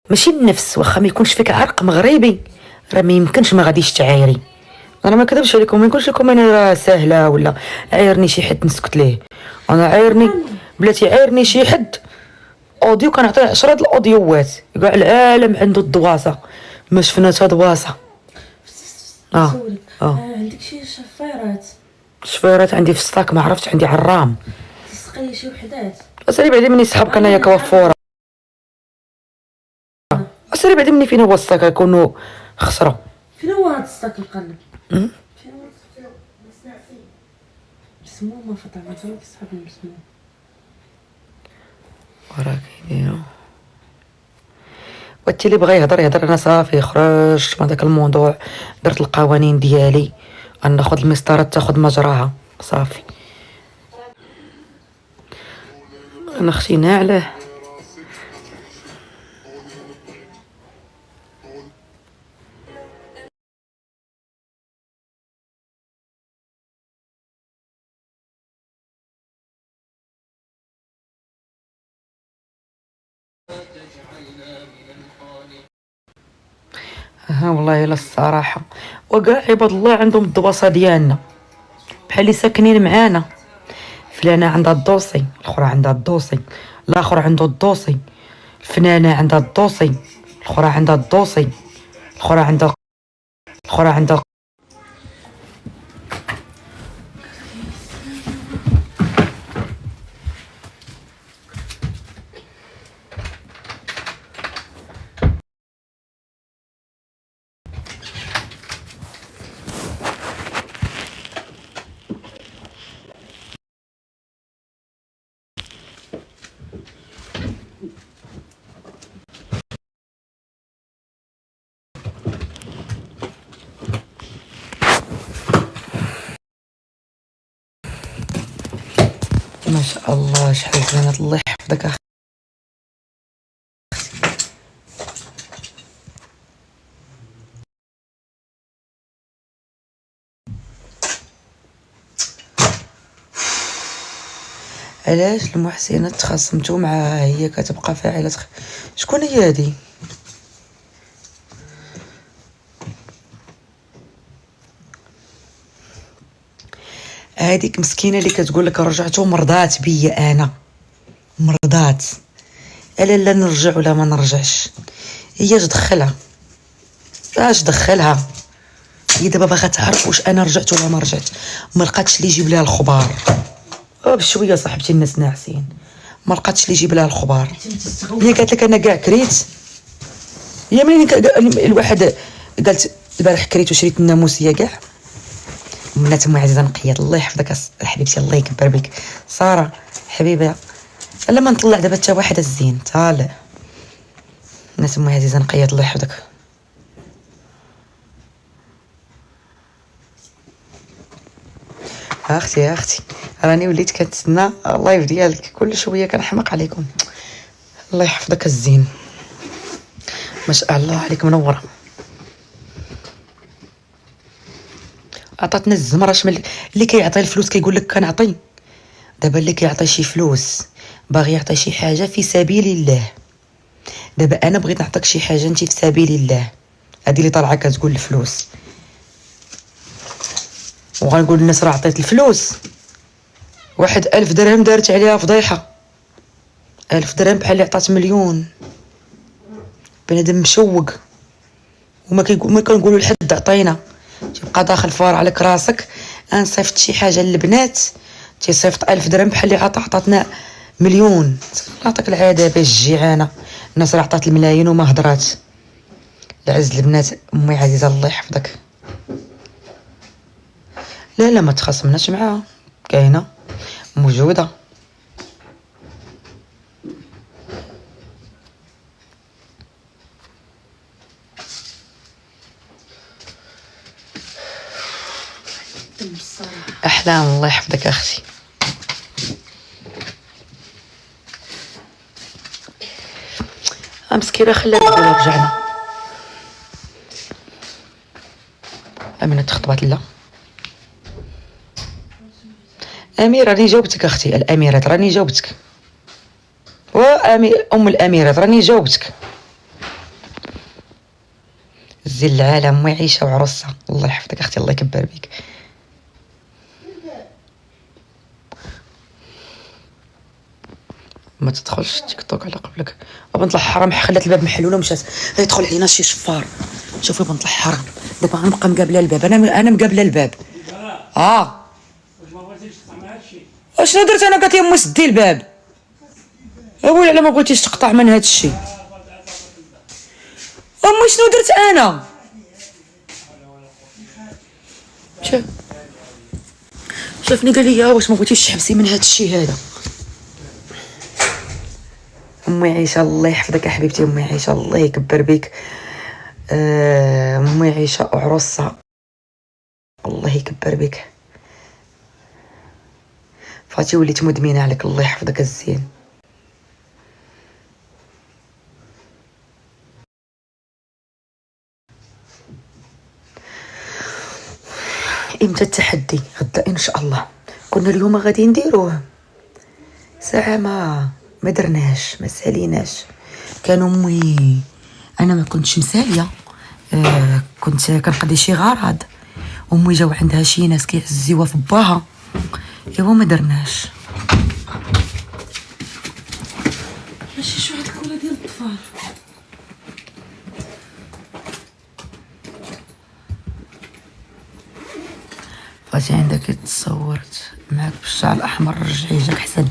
ماشي النفس، واخا ما يكونش فيك عرق مغربي راه ما يمكنش ما غاديش تعايري. انا ما كذبش عليكم، ما نقولش لكم انا راه ساهله ولا عايرني شي حد نسكت ليه. انا عايرني بلاتي، عايرني شي حد اوديو كنعطيه 10 د الاوديوات كاع العالم عنده الدواسه، ما شفنا حتى دواسه. نسولك عندك شي شفيرات؟ شفيرات عندي في السطاك، ما عرفتش، عندي عرام تسقي شي وحدات. اسري بعدي مني سحبك انايا كوافوره. اسري بعدي مني فين هو السطاك يكونوا خسروا. فين هو هاد السطاك القلب؟ فين هو مسمومه فاطمه؟ تروح تسحب المسموم وراك يديرو. وانت اللي بغى يهضر يهضر، انا صافي خرجت من داك الموضوع، درت القوانين ديالي، ناخذ المسطره تاخذ مجراها صافي. انا اختي ناعله. ها والله الا الصراحه، وكاع عباد الله عندهم الدواسه ديالنا بحال اللي ساكنين معانا. فلانه عندها الدوسي، الاخرى عندها الدوسي، الاخر عنده الدوسي، الفنانه عندها الدوسي، الاخرى عندها الدوسي، الاخرى عندها. ما شاء الله شحال زينات، الله يحفظك اخي. علاش المحسنات تخاصمتو معاها هي كتبقى فاعله شكون هي هادي؟ هاديك مسكينه اللي كتقول لك رجعتو مرضات بيا، انا مرضات. الا لا نرجع ولا ما نرجعش، هي اش دخلها؟ اش دخلها؟ هي دابا باغا تعرف واش انا رجعت ولا ما رجعت. ما لقاتش اللي يجيب لها الخبار. بشويه صاحبتي الناس ناعسين، ما لقاتش اللي يجيب لها الخبار. هي قالت لك انا كاع كريت. هي منين الواحد قالت البارح كريت وشريت الناموسيه كاع. بنات ام عزيزه نقيات، الله يحفظك حبيبتي، الله يكبر بك. ساره حبيبه، الا ما نطلع دابا حتى واحده الزين طالع. بنات ام عزيزه نقيات، الله يحفظك. اختي راني وليت كنتسنى اللايف ديالك، كل شويه كنحماق عليكم. الله يحفظك الزين، ما شاء الله عليك منوره. عطاتنا الزمره شمل اللي كيعطي الفلوس كيقول لك كنعطي. دابا اللي كيعطي شي فلوس باغي يعطي شي حاجه في سبيل الله. دابا انا بغيت نعطيك شي حاجه انت في سبيل الله، هذه اللي طالعه كتقول الفلوس. وغنقول للناس راه عطيت الفلوس. واحد 1000 درهم دارت عليها فضيحه. 1000 درهم بحال اللي عطات مليون. بنادم مشوق وما ما كنقولوا لحد عطينا، تبقى داخل فار عليك راسك. انا صيفط شي حاجه للبنات تيصيفط 1000 درهم بحال اللي عطاتنا مليون. نعطيك العذاب الجيعانه، الناس راه عطات الملايين وما هضرات. العز البنات امي عزيزه الله يحفظك. لا ما تخاصمناش معاها، كاينه موجوده. احلام الله يحفظك اختي. مسكينه خليها تقول رجعنا. امينه تخطبات لا اميره، راني جاوبتك اختي. الاميرات راني جاوبتك، ام الاميرات راني جاوبتك. زين العالم وعيشه وعروسه. الله يحفظك اختي، الله يكبر بيك. ما تدخلش تيك توك على قبلك. بنت الحرام خلات الباب محلول ومشات يدخل علينا شي شفار. شوفي بنت الحرام دابا غنبقى مقابله الباب. انا مقابله الباب. واش ما بغيتيش تقطع هادشي؟ اشنو درت انا؟ قالت لي امي سدي الباب. ويلي على ما بغيتيش تقطع من هادشي. امي شنو درت انا؟ شافني قال لي واش ما بغيتيش تحبسي من هادشي هذا. امي عيشه الله يحفظك يا حبيبتي. امي عيشه الله يكبر بك. امي عيشه عروسه الله يكبر بك. فاتي وليت مدمنه عليك الله يحفظك الزين. امتى التحدي؟ غدا ان شاء الله. كنا اليوم غادي نديروه ساعه ما درناش، ما ساليناش. كان امي انا ما كنتش مساليه. كنت كنقضي شي غرض. امي جاو عندها شي ناس كيعزيوها في باها. ايوا ما درناش. ماشي شو هاد الكره ديال الطفال. فاتي عندك تصورت معاك بالشعر الاحمر. رجعي جاك حسن.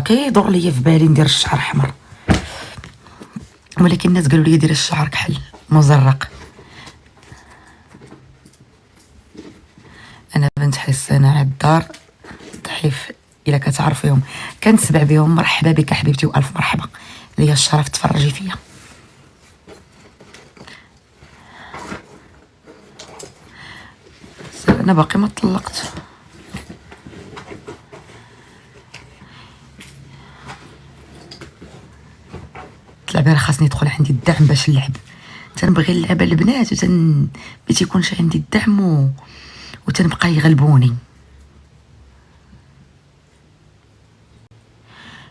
كيدور ليا في بالي ندير الشعر احمر، ولكن الناس قالوا لي ديري الشعر كحل مزرق. انا بنت حسانه عالدار ضحيف الا كتعرفيهم كنتسبع بهم. مرحبا بك حبيبتي والف مرحبا، ليا الشرف تفرجي فيا. انا باقي ما طلقت. تلعب راه خاصني يدخل عندي الدعم باش نلعب. تنبغي نلعب البنات ما تيكونش عندي الدعم وتنبقى يغلبوني.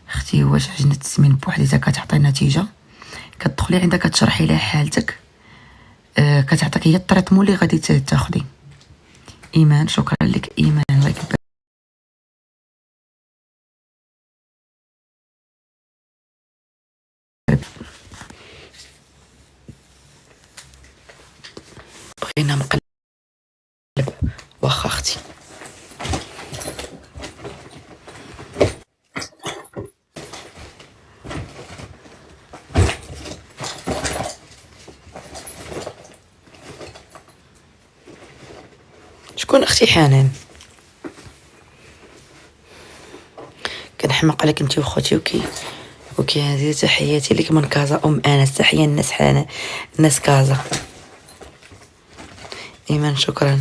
اختي واش عجينه السمين بوحديتها كتعطي نتيجه؟ كتدخلي عندها كتشرحي لها حالتك، كتعطيك هي الطريطمون اللي غادي تاخدي. ايمان شكرا لك ايمان الله يكبر. بغينا مقلب واخا اختي. شكون اختي حنان؟ كنحماق عليك انت وخوتي وكي هذه تحياتي لك من كازا ام انس. تحيه الناس حنان الناس كازا. ايمان شكرا.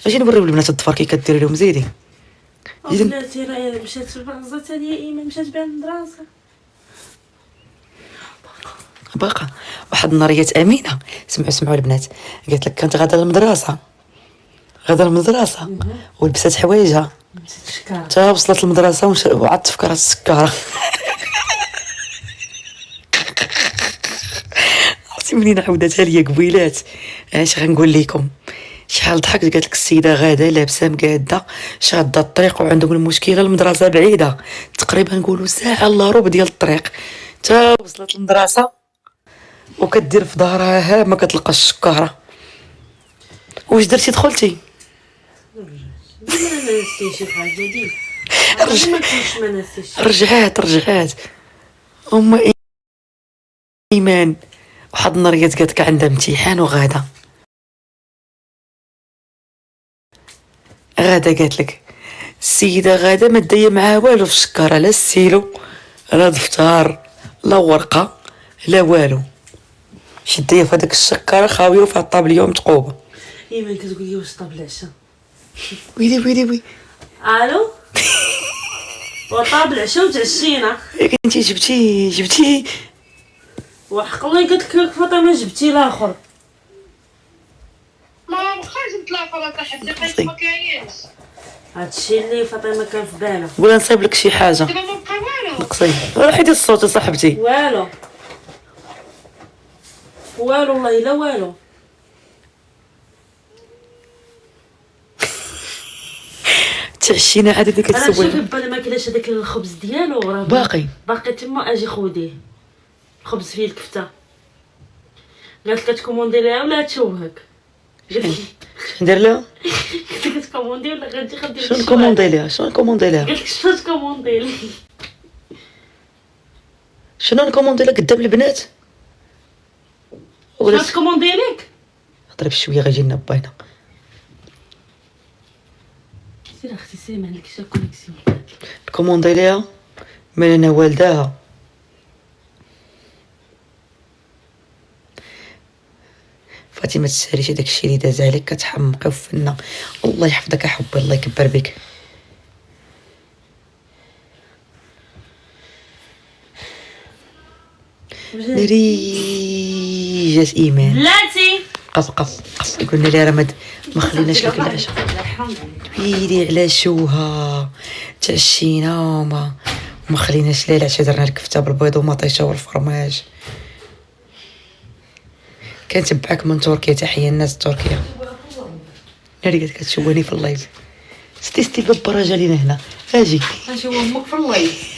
اجي نوريو البنات الضفار كي كديري لهم. زيدي بلاتي راه مشات البرزه تاعي يا ايمان، مشات بها للمدرسه. باقا واحد النهاريات امينه سمعوا البنات قالت لك كانت غادا للمدرسه ولبست حوايجها تا وصلت للمدرسه وعاد تفكرت السكاره. عرفتي منين عاودتها ليا قبيلات. اش غنقول لكم شحال ضحكت. قالت لك السيده غاده لابسه مقاده شاده الطريق وعندهم المشكله المدرسه بعيده تقريبا نقولوا ساعه الا ربع ديال الطريق. تا وصلت للمدرسه وكدير في ظهرها ما كتلقاش السكاره. واش درتي؟ دخلتي؟ ما نسيتش شي حاجه ديال ما نسيتش. رجعات ام ايمان. واحد النهاريات قالت لك عندها امتحان وغاده قالت لك السيده غاده ما دايه معاها والو في السكاره، لا السيلو لا دفتر لا ورقه لا والو. شديه في هذاك السكاره خاويه وفيها الطابليه متقوبه. ايمان كتقول لي واش طاب العشاء؟ ويلي الو وطاب العشاء وتعشينا. انتي جبتي وحق الله قالت لك فاطمه جبتي الاخر. ما بقاش نتلاقى راه حتى ما كاينش. هادشي اللي فاطمه كان في بالها. قولها نصايب لك شي حاجه نقصي. حيدي الصوت يا صاحبتي. والو والله لا والو. تعشينا عاد ديك انا شوفي كتسوي بالي ما كلاش هذاك الخبز ديالو راه باقي تما. اجي خوديه خبز فيه الكفته. قالت لك تكوموندي ليها ولا تشوهك؟ ندير لها قلت لك تكوموندي ولا غادي خدي؟ شنو نكوموندي لها؟ شنو نكوموندي لها؟ قالت لك شنو تكوموندي لي؟ شنو نكوموندي لها قدام البنات؟ شنو تكوموندي لك؟ هضري بشويه غيجي لنا باينه. سير اختي سير ما عندكش كونيكسيون. نكوموندي لها من انا والداها. فاطمه تساليش هذاك الشيء اللي داز عليك كتحمقي وفنا. الله يحفظك احبي الله يكبر بك. ريجات ايمان بلاتي قف قلنا لها راه ما خليناش لك العشاء. ويلي على شوها تعشينا وما خليناش لها العشاء. درنا الكفته بالبيض ومطيشه والفرماج. كنتبعك من تركيا. تحيه الناس تركيا. ناري قالت كتشوهني في اللايف. ستي دبر جالينا هنا. اجي نشوف امك في اللايف.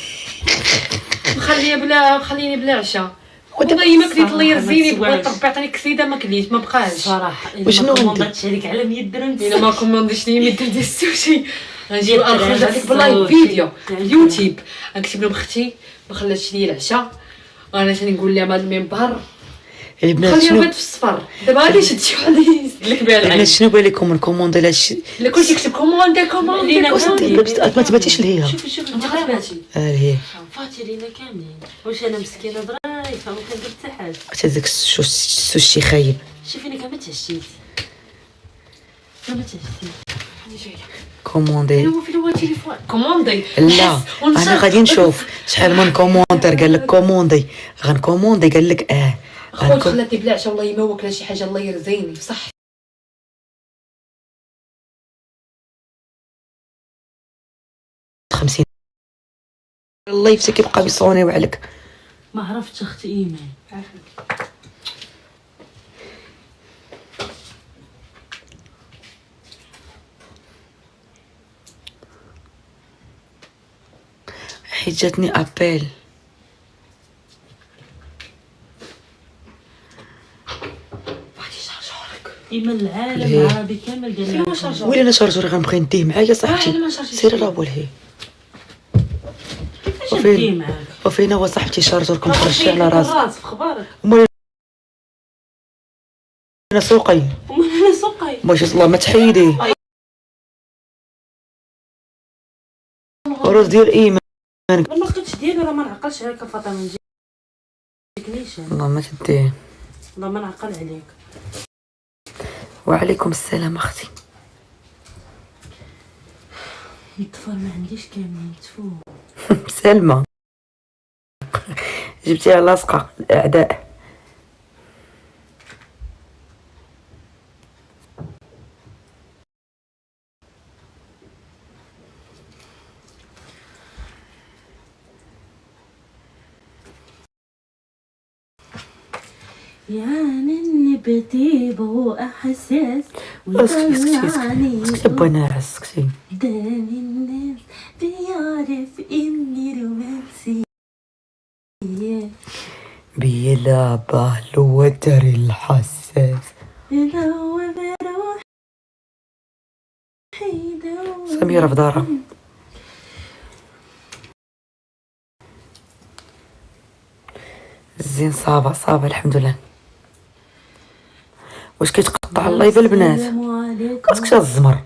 خليني بلا عشاء. والله ما كليت الله يرزيني. بغيت ربي يعطيني كسيده ما كليت ما بقاش صراحه. وشنو ما كومونداتش عليك على 100 درهم. الا ما كومونديش لي 100 درهم ديال السوشي غنجي نخرج عليك باللايف فيديو اليوتيوب. غنكتب لهم اختي ما خلاتش لي العشاء. انا ثاني نقول لها هذا المنبر البنات خليها شنو بغيت في الصفر. دابا غادي نشد شي واحد يسد لك بها البنات العين. شنو بالكم نكوموندي لها شي؟ الا كلشي يكتب كوموندي ما تباتيش ليها. شوفي انت غتباتي هي فاتي لينا كاملين. واش انا مسكينه ضريفه ما كندير حتى حاجه. هذاك السوشي خايب. شوفي انا كاع ما تعشيت. ما تعشيت. انا جايه كوموندي. هو فين هو التليفون كوموندي. لا انا غادي نشوف شحال من كوموندر قال لك كوموندي. غنكوموندي قال لك خويا خلاتني بلا عشاء والله ما واكله شي حاجه الله يرزيني بصح. خمسين الله يفتك كيبقى يصونيو عليك. ما عرفتش اختي ايمان. حيت جاتني ابيل. ايمان العالم العربي كامل قال لها شارجور. ويلي انا شارجوري غنبغي نديه معايا صاحبتي. لا ما شارجيش. سيري راه هو لهي. شدي معاك. وفين هو صاحبتي شارجوركم خرجتي على راسك. راس في خبارك. امال انا سوقي ومن انا سوقي. باش الله ما تحيدي الرز ديال ايمان. ما لقيتش ديالو راه ما نعقلش عليك فاطمه. ما نجيكنيش والله ما تديه. والله ما نعقل عليك. وعليكم السلام اختي. الطفل ما عنديش كاملين تفو. سلمى جبتيها لاصقه الاعداء. يعني اني بتيبو احساس ويطلعني بنا سكتي. داني الناس بيعرف اني رومانسية. بيلعبه الوتر الحساس. لو بروح سميرة في دارها. زين صابة الحمد لله. واش كيتقطع اللايف البنات؟ خاصك شاد الزمر.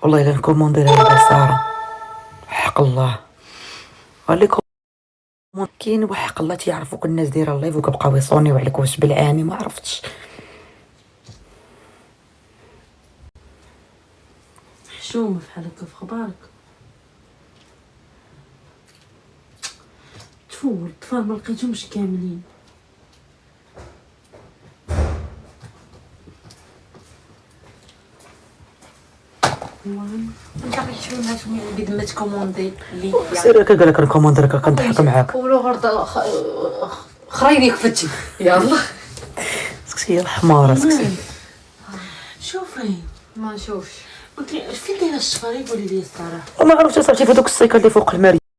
والله الا نكوموندي لها ساره حق الله. عليكم كاين وحق الله تيعرفوك الناس دايره اللايف وكيبقاو يصونيو عليك. واش بالعامي ما عرفتش. مشومه بحال هكا في خبارك. تفور الطفال ما لقيتهمش كاملين. انت غيشوفوا الناس من بيد ما تكوموندي لي سير هكا قال لك نكوموندي لك كنضحك معاك. ولو غرد خراي ليك فتي يلا سكسي الحمارة سكسي. شوفي ما نشوفش فين دايره الشفاري؟ قولي لي الصراحه. وما عرفتش صاحبتي في هذوك السيكل اللي فوق الماري